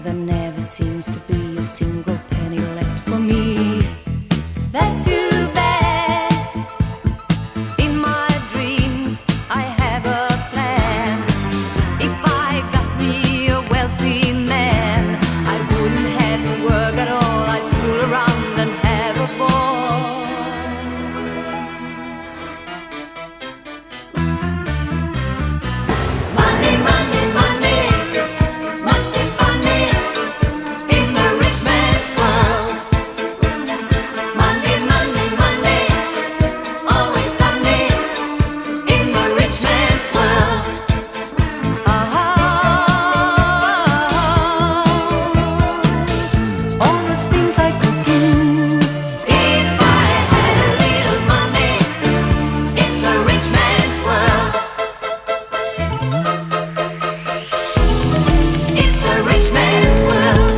there never seems to be a single penny left for me. That's too bad. In my dreams I have a plan. If I got me a wealthy man, I wouldn't have to work at all. I'd fool around and have a ball. Money, money, money must be funny in the rich man's world. Money, money, money, always sunny in the rich man's world. All the things I could do if I had a little money. It's a rich man's world. It's a rich man's world.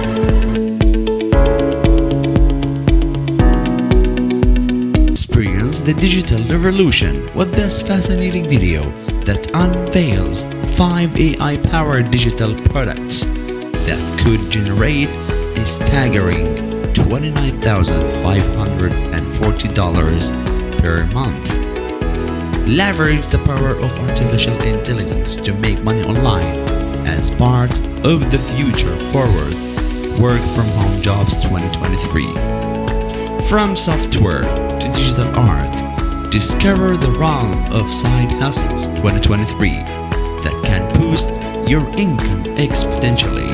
Experience the digital revolution with this fascinating video that unveils 5 AI-powered digital products that could generate a staggering $29,540 per month. Leverage the power of artificial intelligence to make money online as part of the Future Forward Work from Home Jobs 2023. From software to digital art, discover the realm of side hustles 2023 that can boost your income exponentially.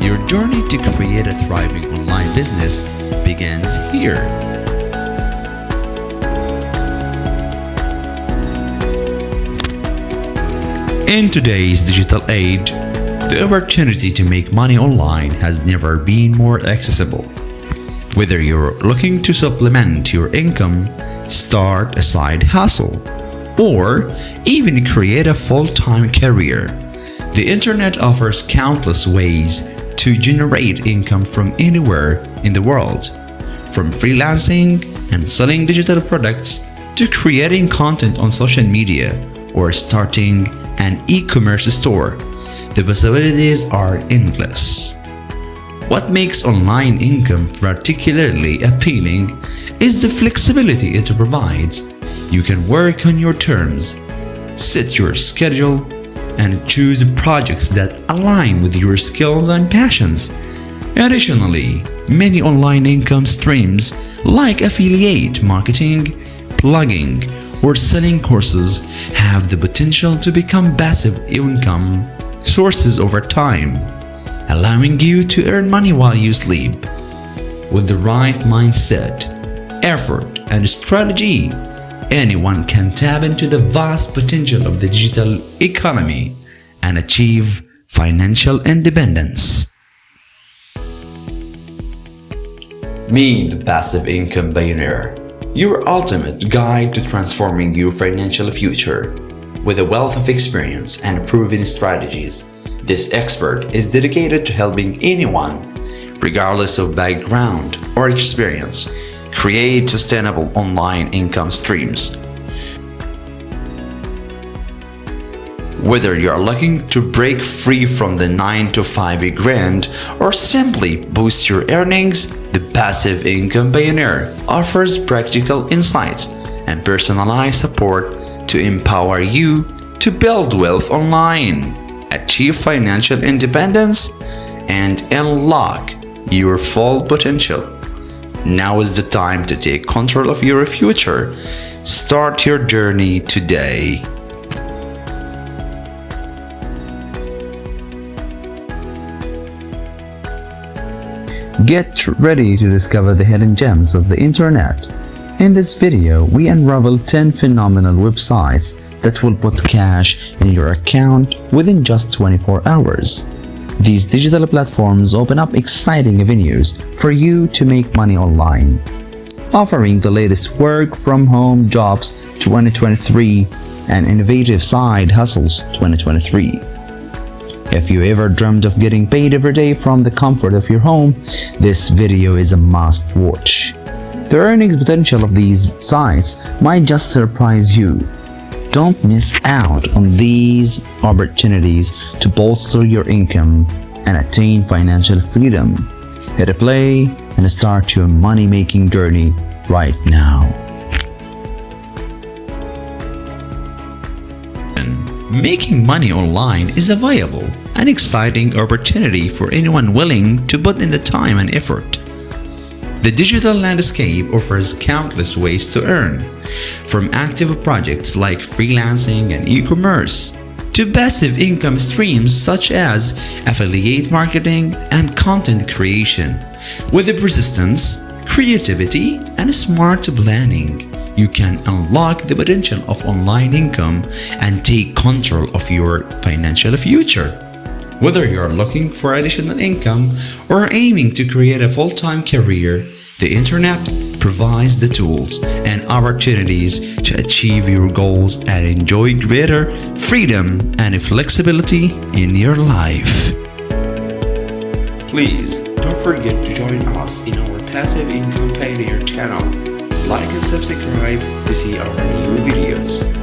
Your journey to create a thriving online business begins here. In today's digital age, the opportunity to make money online has never been more accessible. Whether you're looking to supplement your income, start a side hustle, or even create a full-time career, the internet offers countless ways to generate income from anywhere in the world. From freelancing and selling digital products to creating content on social media or starting an e-commerce store, the possibilities are endless. What makes online income particularly appealing is the flexibility it provides. You can work on your terms, set your schedule, and choose projects that align with your skills and passions. Additionally, many online income streams like affiliate marketing, blogging, or selling courses have the potential to become passive income sources over time, allowing you to earn money while you sleep. With the right mindset, effort, and strategy, anyone can tap into the vast potential of the digital economy and achieve financial independence. Meet the Passive Income Billionaire, your ultimate guide to transforming your financial future. With a wealth of experience and proven strategies, this expert is dedicated to helping anyone, regardless of background or experience, create sustainable online income streams. Whether you are looking to break free from the 9-to-5 grind or simply boost your earnings, the Passive Income Billionaire offers practical insights and personalized support to empower you to build wealth online, achieve financial independence, and unlock your full potential. Now is the time to take control of your future. Start your journey today. Get ready to discover the hidden gems of the internet. In this video, we unravel 10 phenomenal websites that will put cash in your account within just 24 hours. These digital platforms open up exciting avenues for you to make money online, offering the latest work from home jobs 2023 and innovative side hustles 2023. If you ever dreamed of getting paid every day from the comfort of your home, this video is a must watch. The earnings potential of these sites might just surprise you. Don't miss out on these opportunities to bolster your income and attain financial freedom. Hit play and start your money-making journey right now. Making money online is a viable and exciting opportunity for anyone willing to put in the time and effort. The digital landscape offers countless ways to earn, from active projects like freelancing and e-commerce to passive income streams such as affiliate marketing and content creation. With the persistence, creativity, and smart planning, you can unlock the potential of online income and take control of your financial future. Whether you're looking for additional income or aiming to create a full-time career, the internet provides the tools and opportunities to achieve your goals and enjoy greater freedom and flexibility in your life. Please don't forget to join us in our Passive Income Pioneer channel. Like and subscribe to see our new videos.